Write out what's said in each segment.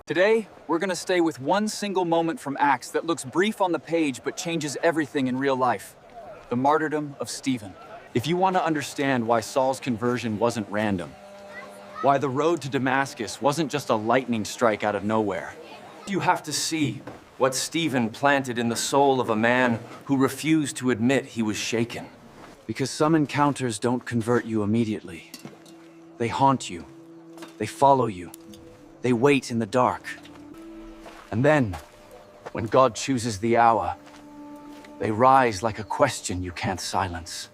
Today, we're going to stay with one single moment from Acts that looks brief on the page but changes everything in real life. The martyrdom of Stephen. If you want to understand why Saul's conversion wasn't random, why the road to Damascus wasn't just a lightning strike out of nowhere, you have to see what Stephen planted in the soul of a man who refused to admit he was shaken. Because some encounters don't convert you immediately. They haunt you. They follow you. They wait in the dark. And then, when God chooses the hour, they rise like a question you can't silence.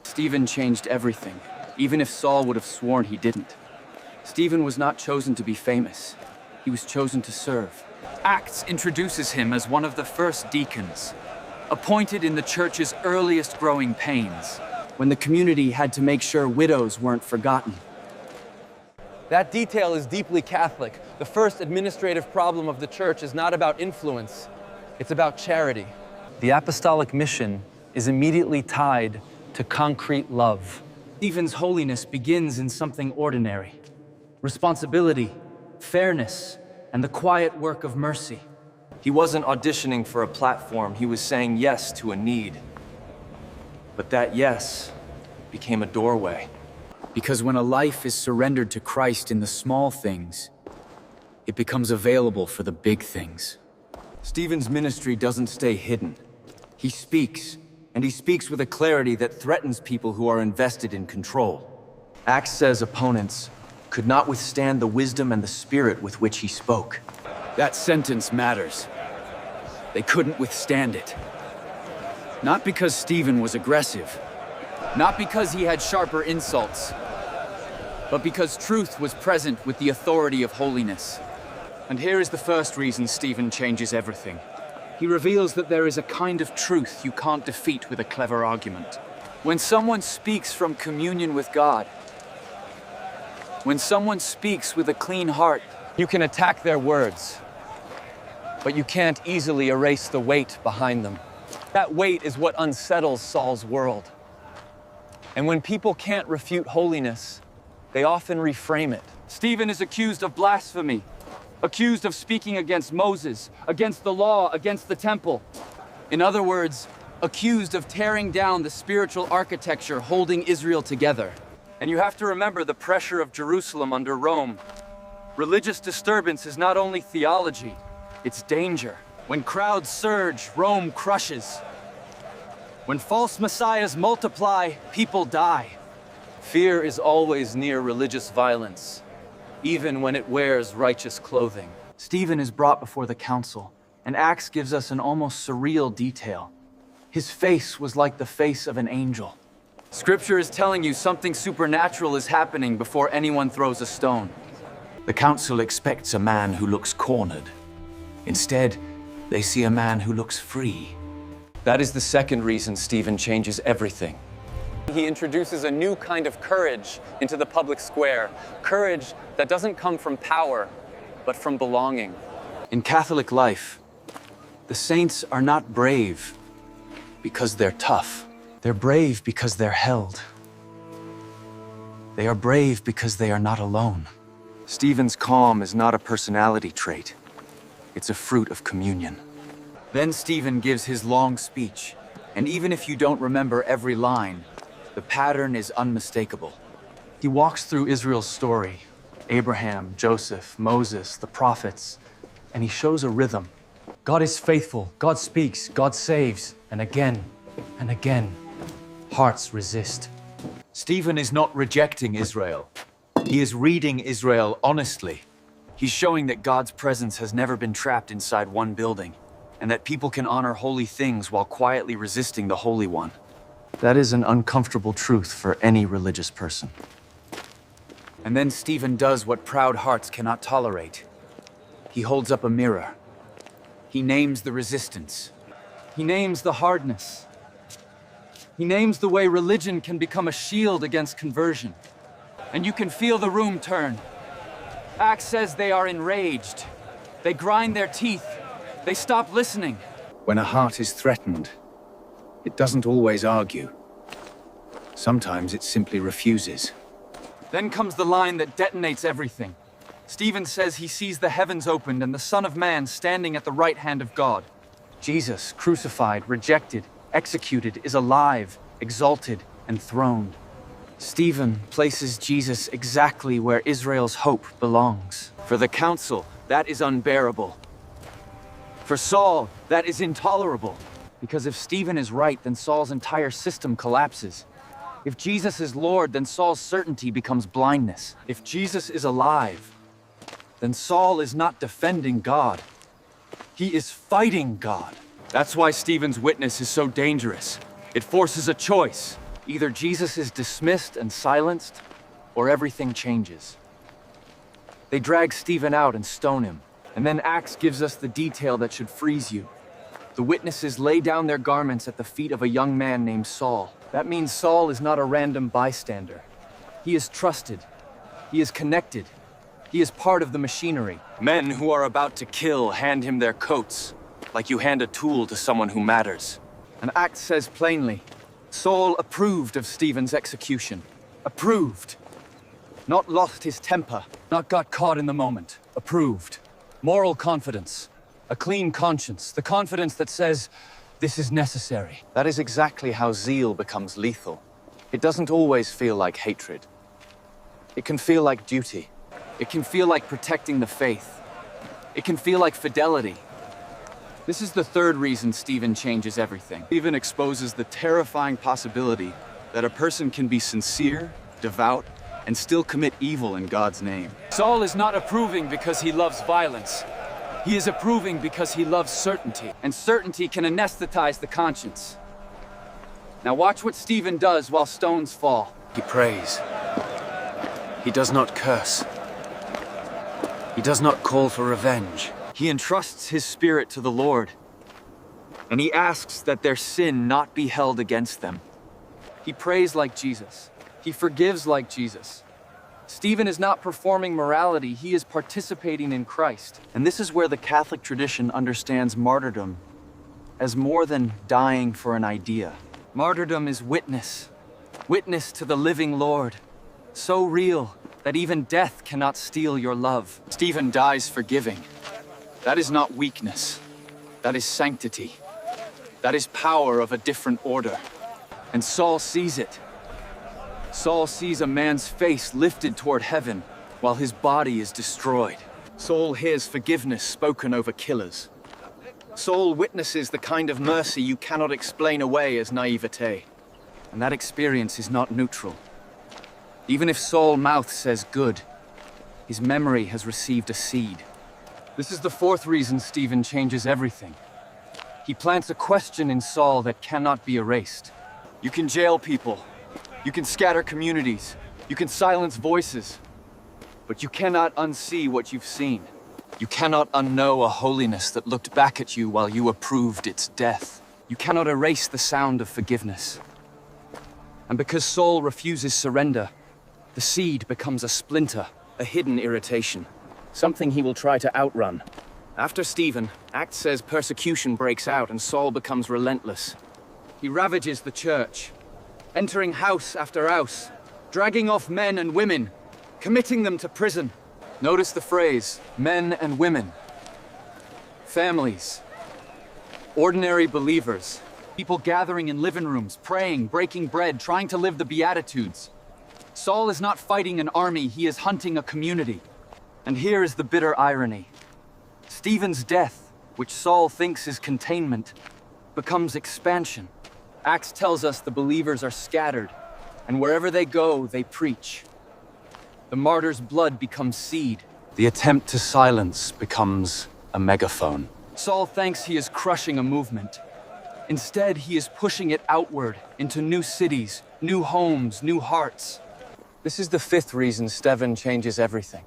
Stephen changed everything, even if Saul would have sworn he didn't. Stephen was not chosen to be famous. He was chosen to serve. Acts introduces him as one of the first deacons, appointed in the church's earliest growing pains, when the community had to make sure widows weren't forgotten. That detail is deeply Catholic. The first administrative problem of the church is not about influence, it's about charity. The apostolic mission is immediately tied to concrete love. Stephen's holiness begins in something ordinary. Responsibility, fairness, and the quiet work of mercy. He wasn't auditioning for a platform, he was saying yes to a need. But that yes became a doorway. Because when a life is surrendered to Christ in the small things, it becomes available for the big things. Stephen's ministry doesn't stay hidden. He speaks, and he speaks with a clarity that threatens people who are invested in control. Acts says opponents could not withstand the wisdom and the spirit with which he spoke. That sentence matters. They couldn't withstand it. Not because Stephen was aggressive, not because he had sharper insults, but because truth was present with the authority of holiness. And here is the first reason Stephen changes everything. He reveals that there is a kind of truth you can't defeat with a clever argument. When someone speaks from communion with God, when someone speaks with a clean heart, You can attack their words, but you can't easily erase the weight behind them. That weight is what unsettles Saul's world. And when people can't refute holiness, they often reframe it. Stephen is accused of blasphemy, accused of speaking against Moses, against the law, against the temple. In other words, accused of tearing down the spiritual architecture holding Israel together. And you have to remember the pressure of Jerusalem under Rome. Religious disturbance is not only theology, it's danger. When crowds surge, Rome crushes. When false messiahs multiply, people die. Fear is always near religious violence, even when it wears righteous clothing. Stephen is brought before the council, and Acts gives us an almost surreal detail. His face was like the face of an angel. Scripture is telling you something supernatural is happening before anyone throws a stone. The council expects a man who looks cornered. Instead, they see a man who looks free. That is the second reason Stephen changes everything. He introduces a new kind of courage into the public square. Courage that doesn't come from power, but from belonging. In Catholic life, the saints are not brave because they're tough. They're brave because they're held. They are brave because they are not alone. Stephen's calm is not a personality trait. It's a fruit of communion. Then Stephen gives his long speech, and even if you don't remember every line, the pattern is unmistakable. He walks through Israel's story, Abraham, Joseph, Moses, the prophets, and he shows a rhythm. God is faithful, God speaks, God saves, and again, hearts resist. Stephen is not rejecting Israel. He is reading Israel honestly. He's showing that God's presence has never been trapped inside one building, and that people can honor holy things while quietly resisting the Holy One. That is an uncomfortable truth for any religious person. And then Stephen does what proud hearts cannot tolerate. He holds up a mirror. He names the resistance. He names the hardness. He names the way religion can become a shield against conversion. And you can feel the room turn. Acts says they are enraged. They grind their teeth. They stop listening. When a heart is threatened, it doesn't always argue. Sometimes it simply refuses. Then comes the line that detonates everything. Stephen says he sees the heavens opened and the Son of Man standing at the right hand of God. Jesus, crucified, rejected, executed, is alive, exalted, and throned. Stephen places Jesus exactly where Israel's hope belongs. For the council, that is unbearable. For Saul, that is intolerable. Because if Stephen is right, then Saul's entire system collapses. If Jesus is Lord, then Saul's certainty becomes blindness. If Jesus is alive, then Saul is not defending God. He is fighting God. That's why Stephen's witness is so dangerous. It forces a choice. Either Jesus is dismissed and silenced, or everything changes. They drag Stephen out and stone him. And then Acts gives us the detail that should freeze you. The witnesses lay down their garments at the feet of a young man named Saul. That means Saul is not a random bystander. He is trusted. He is connected. He is part of the machinery. Men who are about to kill hand him their coats, like you hand a tool to someone who matters. And Acts says plainly, Saul approved of Stephen's execution. Approved. Not lost his temper. Not got caught in the moment. Approved. Moral confidence. A clean conscience. The confidence that says, this is necessary. That is exactly how zeal becomes lethal. It doesn't always feel like hatred. It can feel like duty. It can feel like protecting the faith. It can feel like fidelity. This is the third reason Stephen changes everything. Stephen exposes the terrifying possibility that a person can be sincere, devout, and still commit evil in God's name. Saul is not approving because he loves violence. He is approving because he loves certainty. And certainty can anesthetize the conscience. Now watch what Stephen does while stones fall. He prays. He does not curse. He does not call for revenge. He entrusts his spirit to the Lord, and he asks that their sin not be held against them. He prays like Jesus. He forgives like Jesus. Stephen is not performing morality, he is participating in Christ. And this is where the Catholic tradition understands martyrdom as more than dying for an idea. Martyrdom is witness. Witness to the living Lord. So real that even death cannot steal your love. Stephen dies forgiving. That is not weakness. That is sanctity. That is power of a different order. And Saul sees it. Saul sees a man's face lifted toward heaven while his body is destroyed. Saul hears forgiveness spoken over killers. Saul witnesses the kind of mercy you cannot explain away as naivete. And that experience is not neutral. Even if Saul's mouth says good, his memory has received a seed. This is the fourth reason Stephen changes everything. He plants a question in Saul that cannot be erased. You can jail people. You can scatter communities. You can silence voices. But you cannot unsee what you've seen. You cannot unknow a holiness that looked back at you while you approved its death. You cannot erase the sound of forgiveness. And because Saul refuses surrender, the seed becomes a splinter, a hidden irritation. Something he will try to outrun. After Stephen, Acts says persecution breaks out and Saul becomes relentless. He ravages the church, entering house after house, dragging off men and women, committing them to prison. Notice the phrase, men and women. Families. Ordinary believers. People gathering in living rooms, praying, breaking bread, trying to live the Beatitudes. Saul is not fighting an army, he is hunting a community. And here is the bitter irony. Stephen's death, which Saul thinks is containment, becomes expansion. Acts tells us the believers are scattered, and wherever they go, they preach. The martyr's blood becomes seed. The attempt to silence becomes a megaphone. Saul thinks he is crushing a movement. Instead, he is pushing it outward into new cities, new homes, new hearts. This is the fifth reason Stephen changes everything.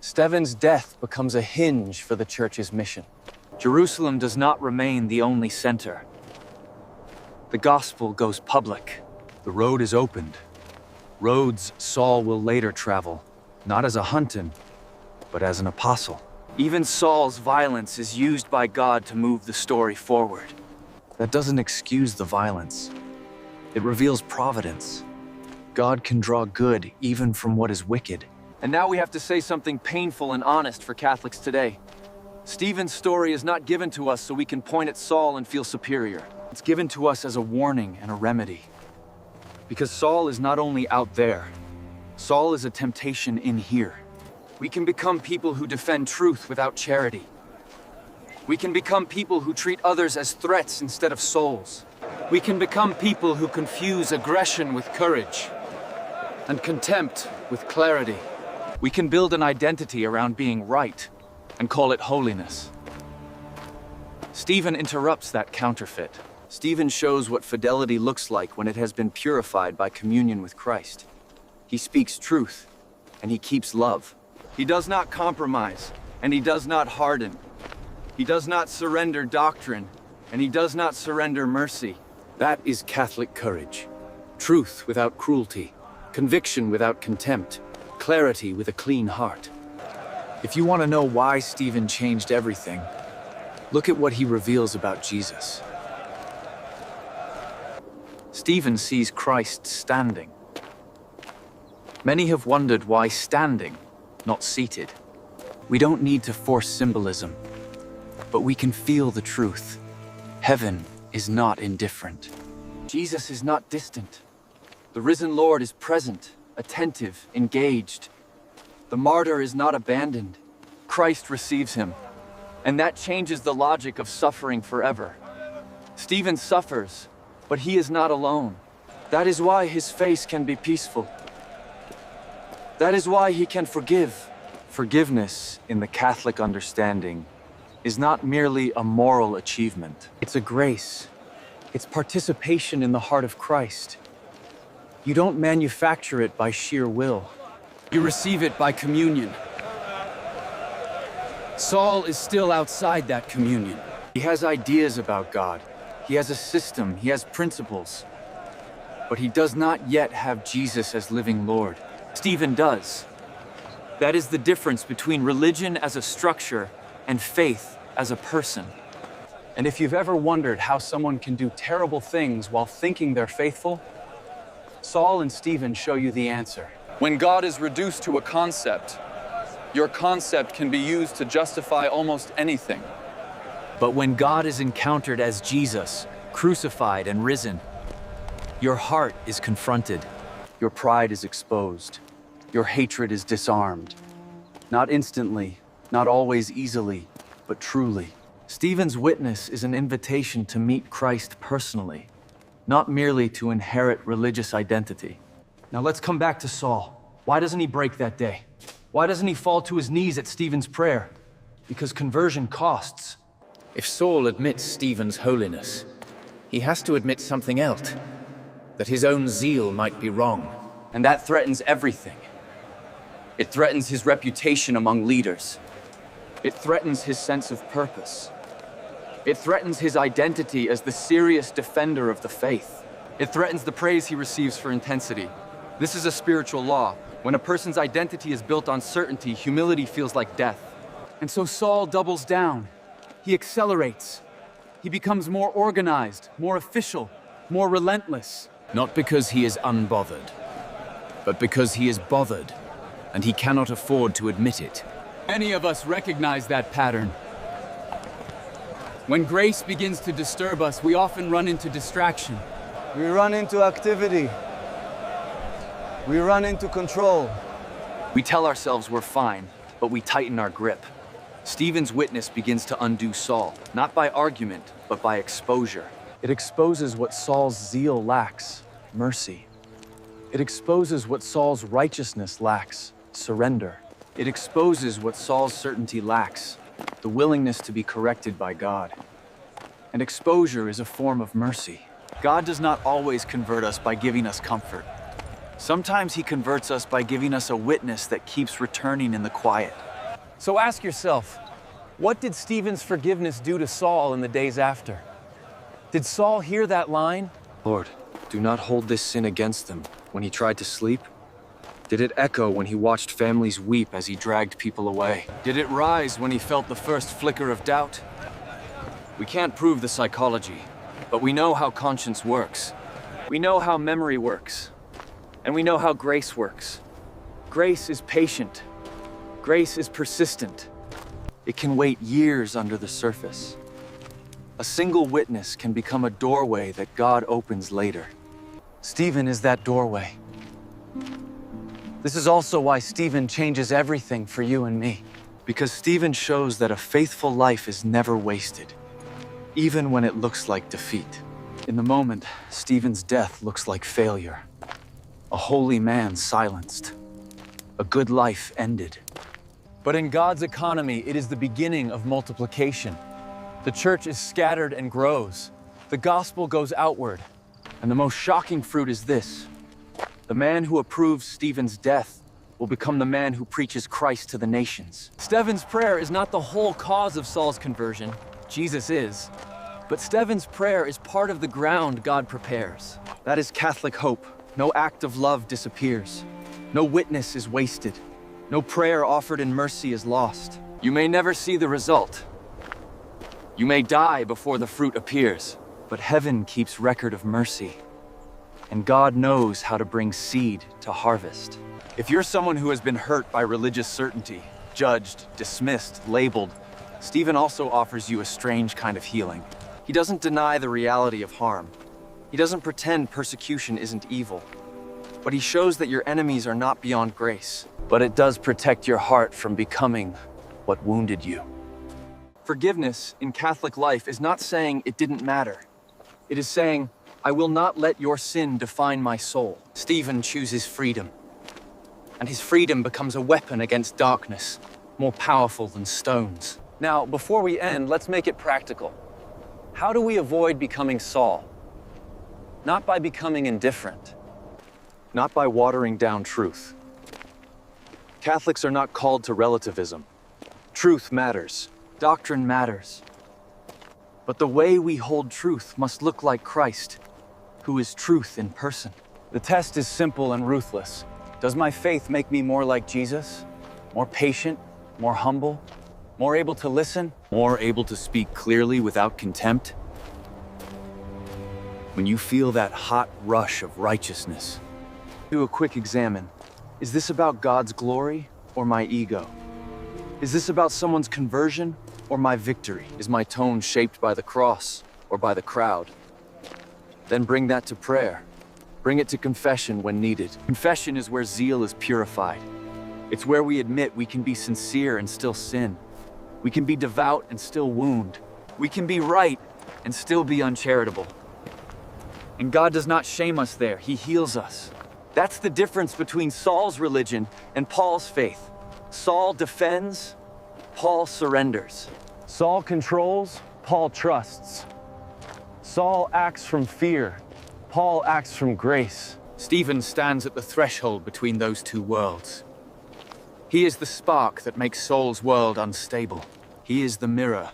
Stephen's death becomes a hinge for the church's mission. Jerusalem does not remain the only center. The gospel goes public. The road is opened. Roads Saul will later travel, not as a hunted, but as an apostle. Even Saul's violence is used by God to move the story forward. That doesn't excuse the violence. It reveals providence. God can draw good even from what is wicked. And now we have to say something painful and honest for Catholics today. Stephen's story is not given to us so we can point at Saul and feel superior. It's given to us as a warning and a remedy. Because Saul is not only out there, Saul is a temptation in here. We can become people who defend truth without charity. We can become people who treat others as threats instead of souls. We can become people who confuse aggression with courage and contempt with clarity. We can build an identity around being right and call it holiness. Stephen interrupts that counterfeit. Stephen shows what fidelity looks like when it has been purified by communion with Christ. He speaks truth, and he keeps love. He does not compromise, and he does not harden. He does not surrender doctrine, and he does not surrender mercy. That is Catholic courage. Truth without cruelty, conviction without contempt, clarity with a clean heart. If you want to know why Stephen changed everything, look at what he reveals about Jesus. Stephen sees Christ standing. Many have wondered why standing, not seated. We don't need to force symbolism, but we can feel the truth. Heaven is not indifferent. Jesus is not distant. The risen Lord is present, attentive, engaged. The martyr is not abandoned. Christ receives him, and that changes the logic of suffering forever. Stephen suffers, but he is not alone. That is why his face can be peaceful. That is why he can forgive. Forgiveness, in the Catholic understanding, is not merely a moral achievement. It's a grace. It's participation in the heart of Christ. You don't manufacture it by sheer will. You receive it by communion. Saul is still outside that communion. He has ideas about God. He has a system. He has principles. But he does not yet have Jesus as living Lord. Stephen does. That is the difference between religion as a structure and faith as a person. And if you've ever wondered how someone can do terrible things while thinking they're faithful, Saul and Stephen show you the answer. When God is reduced to a concept, your concept can be used to justify almost anything. But when God is encountered as Jesus, crucified and risen, your heart is confronted. Your pride is exposed. Your hatred is disarmed. Not instantly, not always easily, but truly. Stephen's witness is an invitation to meet Christ personally, not merely to inherit religious identity. Now let's come back to Saul. Why doesn't he break that day? Why doesn't he fall to his knees at Stephen's prayer? Because conversion costs. If Saul admits Stephen's holiness, he has to admit something else. That his own zeal might be wrong. And that threatens everything. It threatens his reputation among leaders. It threatens his sense of purpose. It threatens his identity as the serious defender of the faith. It threatens the praise he receives for intensity. This is a spiritual law. When a person's identity is built on certainty, humility feels like death. And so Saul doubles down. He accelerates. He becomes more organized, more official, more relentless. Not because he is unbothered, but because he is bothered, and he cannot afford to admit it. Many of us recognize that pattern. When grace begins to disturb us, we often run into distraction. We run into activity. We run into control. We tell ourselves we're fine, but we tighten our grip. Stephen's witness begins to undo Saul, not by argument, but by exposure. It exposes what Saul's zeal lacks, mercy. It exposes what Saul's righteousness lacks, surrender. It exposes what Saul's certainty lacks, the willingness to be corrected by God. And exposure is a form of mercy. God does not always convert us by giving us comfort. Sometimes he converts us by giving us a witness that keeps returning in the quiet. So ask yourself, what did Stephen's forgiveness do to Saul in the days after? Did Saul hear that line? Lord, do not hold this sin against them, when he tried to sleep? Did it echo when he watched families weep as he dragged people away? Did it rise when he felt the first flicker of doubt? We can't prove the psychology, but we know how conscience works. We know how memory works, and we know how grace works. Grace is patient. Grace is persistent. It can wait years under the surface. A single witness can become a doorway that God opens later. Stephen is that doorway. This is also why Stephen changes everything for you and me. Because Stephen shows that a faithful life is never wasted, even when it looks like defeat. In the moment, Stephen's death looks like failure. A holy man silenced. A good life ended. But in God's economy, it is the beginning of multiplication. The church is scattered and grows. The gospel goes outward. And the most shocking fruit is this. The man who approves Stephen's death will become the man who preaches Christ to the nations. Stephen's prayer is not the whole cause of Saul's conversion. Jesus is. But Stephen's prayer is part of the ground God prepares. That is Catholic hope. No act of love disappears. No witness is wasted. No prayer offered in mercy is lost. You may never see the result. You may die before the fruit appears. But heaven keeps record of mercy. And God knows how to bring seed to harvest. If you're someone who has been hurt by religious certainty, judged, dismissed, labeled, Stephen also offers you a strange kind of healing. He doesn't deny the reality of harm. He doesn't pretend persecution isn't evil. But he shows that your enemies are not beyond grace. But it does protect your heart from becoming what wounded you. Forgiveness in Catholic life is not saying it didn't matter. It is saying, I will not let your sin define my soul. Stephen chooses freedom. And his freedom becomes a weapon against darkness, more powerful than stones. Now, before we end, let's make it practical. How do we avoid becoming Saul? Not by becoming indifferent. Not by watering down truth. Catholics are not called to relativism. Truth matters. Doctrine matters. But the way we hold truth must look like Christ, who is truth in person. The test is simple and ruthless. Does my faith make me more like Jesus? More patient? More humble? More able to listen? More able to speak clearly without contempt? When you feel that hot rush of righteousness, do a quick examine. Is this about God's glory or my ego? Is this about someone's conversion or my victory? Is my tone shaped by the cross or by the crowd? Then bring that to prayer. Bring it to confession when needed. Confession is where zeal is purified. It's where we admit we can be sincere and still sin. We can be devout and still wound. We can be right and still be uncharitable. And God does not shame us there, He heals us. That's the difference between Saul's religion and Paul's faith. Saul defends, Paul surrenders. Saul controls, Paul trusts. Saul acts from fear, Paul acts from grace. Stephen stands at the threshold between those two worlds. He is the spark that makes Saul's world unstable. He is the mirror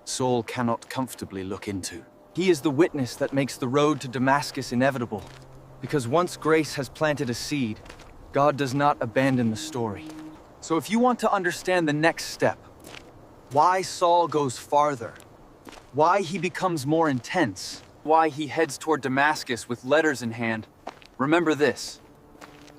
Saul cannot comfortably look into. He is the witness that makes the road to Damascus inevitable. Because once grace has planted a seed, God does not abandon the story. So if you want to understand the next step, why Saul goes farther, why he becomes more intense, why he heads toward Damascus with letters in hand, remember this.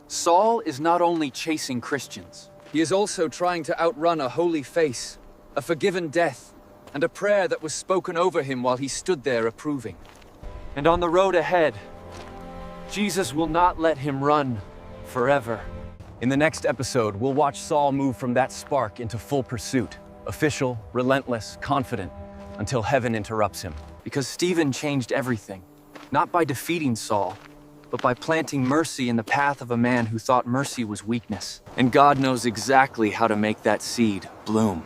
Saul is not only chasing Christians, He is also trying to outrun a holy face, a forgiven death, and a prayer that was spoken over him while he stood there approving. and on the road ahead, Jesus will not let him run forever. In the next episode, we'll watch Saul move from that spark into full pursuit, official, relentless, confident, until heaven interrupts him. Because Stephen changed everything, not by defeating Saul, but by planting mercy in the path of a man who thought mercy was weakness. And God knows exactly how to make that seed bloom.